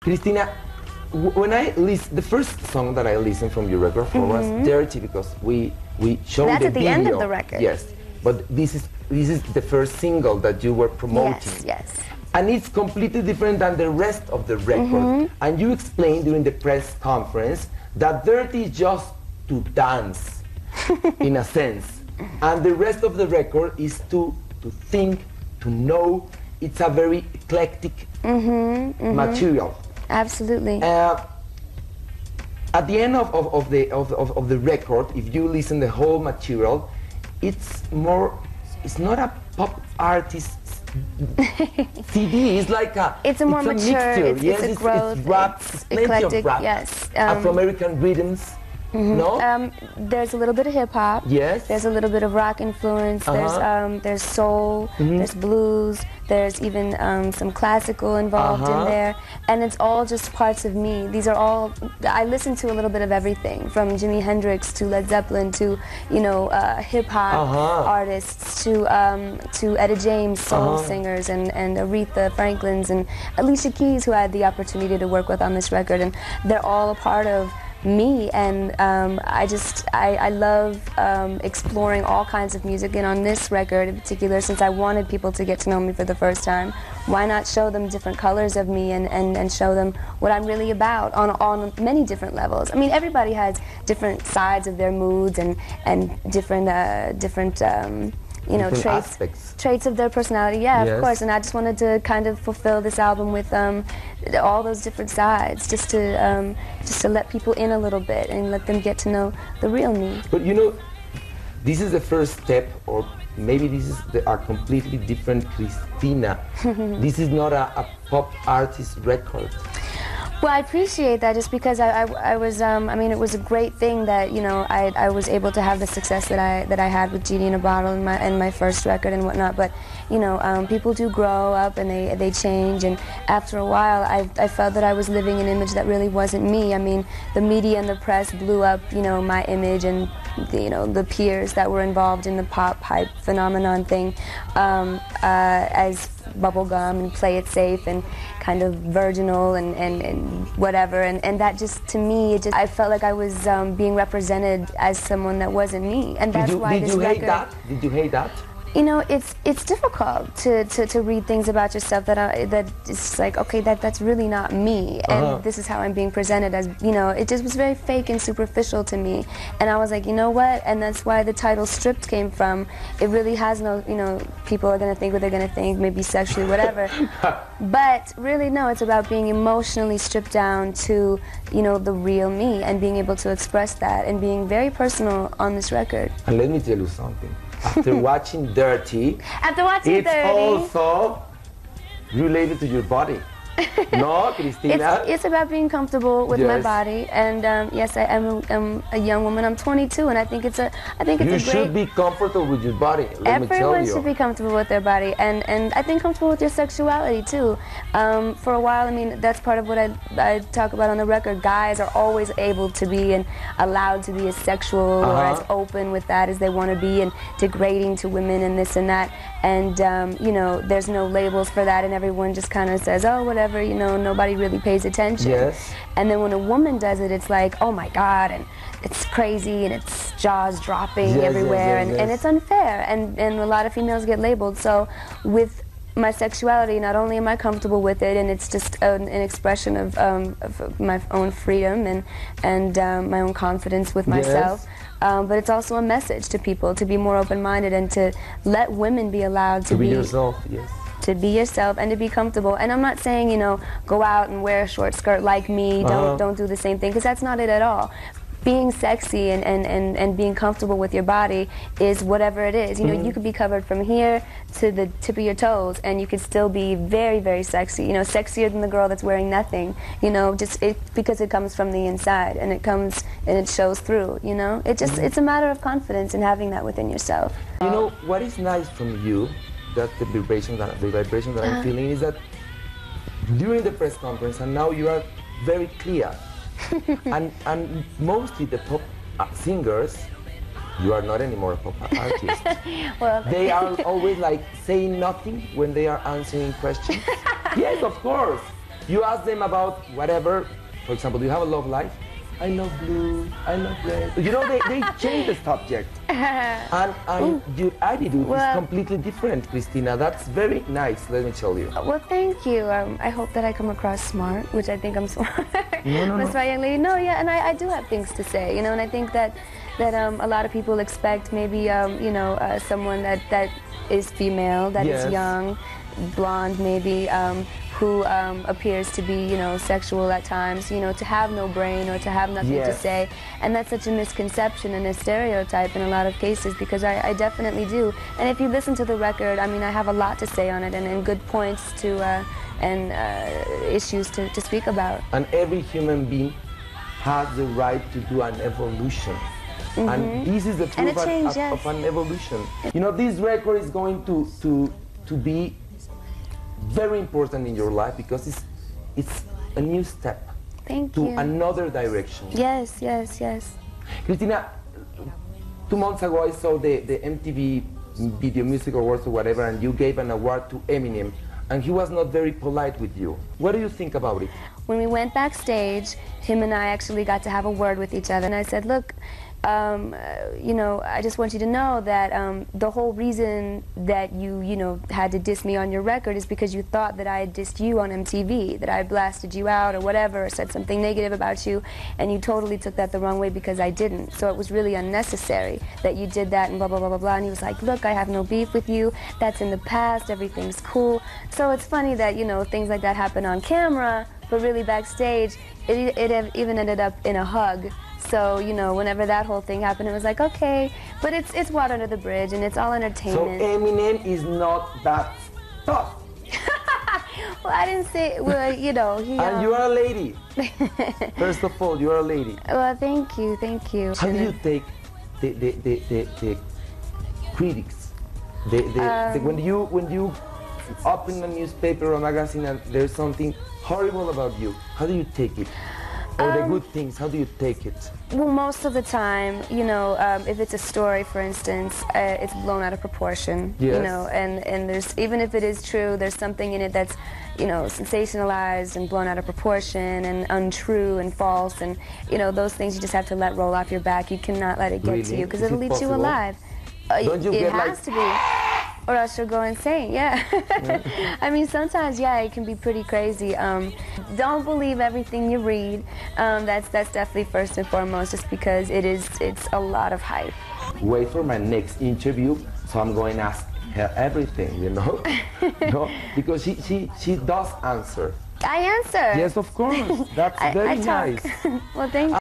Christina, when I listen, the first song that I listened from your record for was "Dirty" because we showed That's the at the video. end of the record. Yes, but this is the first single that you were promoting. Yes, yes. And it's completely different than the rest of the record. And you explained during the press conference that "Dirty" is just to dance, in a sense, and the rest of the record is to think, to know. It's a very eclectic material. Absolutely. At the end of the record, if you listen the whole material, it's not a pop artist CD. It's like it's a more mature. Mixture. It's a growth. It's rap. It's plenty eclectic. of rap. Yes. Afro-American rhythms. No. There's a little bit of hip hop. Yes. There's a little bit of rock influence. There's soul. There's blues. There's even some classical involved in there, and it's all just parts of me. These are all, I listen to a little bit of everything, from Jimi Hendrix to Led Zeppelin to, you know, hip hop artists to Etta James, soul singers, and Aretha Franklin's and Alicia Keys, who I had the opportunity to work with on this record, and they're all a part of me, and I love exploring all kinds of music, and on this record in particular, since I wanted people to get to know me for the first time, why not show them different colors of me and show them what I'm really about on many different levels. I mean, everybody has different sides of their moods and different you know, traits of their personality. Yeah, of course. And I just wanted to kind of fulfill this album with all those different sides, just to let people in a little bit and let them get to know the real me. But you know, this is the first step, or maybe this is a completely different Christina. This is not a pop artist record. Well, I appreciate that, just because I was, I mean, it was a great thing that, you know, I was able to have the success that I had with Genie in a Bottle and my first record and whatnot. But, you know, people do grow up and they change, and after a while I felt that I was living an image that really wasn't me. I mean, the media and the press blew up, you know, my image and the peers that were involved in the pop hype phenomenon thing as bubblegum and Play It Safe and kind of virginal and whatever, and that just, to me, I felt like I was being represented as someone that wasn't me, and that's why this record... Did you hate that? Did you hate that? You know, it's difficult to read things about yourself that it's like, okay, that's really not me, and this is how I'm being presented as, you know, it just was very fake and superficial to me, and I was like, you know what, and that's why the title Stripped came from. It really has no, you know, people are going to think what they're going to think, maybe sexually, whatever, but really, no, it's about being emotionally stripped down to, you know, the real me, and being able to express that, and being very personal on this record. And let me tell you something. After watching Dirty, it's also related to your body. No, Christina? It's about being comfortable with my body, and yes, I am a young woman. I'm 22, and I think it's a great... You should be comfortable with your body, let me tell you. Everyone should be comfortable with their body, and I think comfortable with your sexuality, too. For a while, I mean, that's part of what I talk about on the record. Guys are always able to be and allowed to be as sexual or as open with that as they want to be, and degrading to women and this and that, and, you know, there's no labels for that, and everyone just kind of says, oh, whatever. You know, nobody really pays attention. Yes. And then when a woman does it, it's like, oh my God, and it's crazy, and it's jaws dropping everywhere, and it's unfair, and a lot of females get labeled. So with my sexuality, not only am I comfortable with it, and it's just an expression of my own freedom and my own confidence with myself. But it's also a message to people to be more open-minded and to let women be allowed to be yourself. Yes. To be yourself and to be comfortable. And I'm not saying, you know, go out and wear a short skirt like me, don't do the same thing, because that's not it at all. Being sexy and being comfortable with your body is whatever it is. You know, you could be covered from here to the tip of your toes, and you could still be very, very sexy. You know, sexier than the girl that's wearing nothing. You know, just because it comes from the inside, and it comes and it shows through. You know, it's a matter of confidence and having that within yourself. You know, what is nice from you, that the vibration that I'm feeling, is that during the press conference, and now you are very clear. and mostly the pop singers, you are not anymore a pop artist. Well, they are always like saying nothing when they are answering questions. Yes, of course. You ask them about whatever. For example, do you have a love life? I love blue, I love red. You know, they change the subject. And your attitude is completely different, Christina. That's very nice, let me tell you. Well, thank you. I hope that I come across smart, which I think I'm smart. No. That's my young lady. No, yeah, and I do have things to say, you know, and I think that a lot of people expect maybe, you know, someone that is female, that is young, blonde maybe, who appears to be, you know, sexual at times, you know, to have no brain or to have nothing to say. And that's such a misconception and a stereotype in a lot of cases, because I definitely do. And if you listen to the record, I mean, I have a lot to say on it, and good points to, and issues to speak about. And every human being has the right to do an evolution. And this is the proof of an evolution. You know, this record is going to be very important in your life, because it's a new step to another direction. Yes, yes, yes. Christina, 2 months ago I saw the MTV Video Music Awards or whatever, and you gave an award to Eminem, and he was not very polite with you. What do you think about it? When we went backstage, him and I actually got to have a word with each other, and I said, look, you know, I just want you to know that the whole reason that you know, had to diss me on your record is because you thought that I had dissed you on MTV, that I blasted you out or whatever, or said something negative about you, and you totally took that the wrong way because I didn't. So it was really unnecessary that you did that and blah, blah, blah, blah, blah. And he was like, look, I have no beef with you. That's in the past. Everything's cool. So it's funny that, you know, things like that happen on camera, but really backstage, it even ended up in a hug. So, you know, whenever that whole thing happened, it was like, okay, but it's water under the bridge, and it's all entertainment. So Eminem is not that tough. Well, I didn't say, well, you know. And you are a lady. First of all, you are a lady. Well, thank you, thank you. How do you take the critics? When you open a newspaper or magazine and there's something horrible about you, how do you take it? Or the good things, how do you take it? Well, most of the time, you know, if it's a story, for instance, it's blown out of proportion, you know, and there's, even if it is true, there's something in it that's, you know, sensationalized and blown out of proportion and untrue and false, and, you know, those things you just have to let roll off your back. You cannot let it get to you, because it'll eat you alive. Don't you it has to be. Or else you'll go insane, I mean, sometimes, it can be pretty crazy. Don't believe everything you read. That's definitely first and foremost, just because it's a lot of hype. Wait for my next interview, so I'm going to ask her everything, you know? No, because she does answer. I answer. Yes, of course. That's very nice. Well, thank you.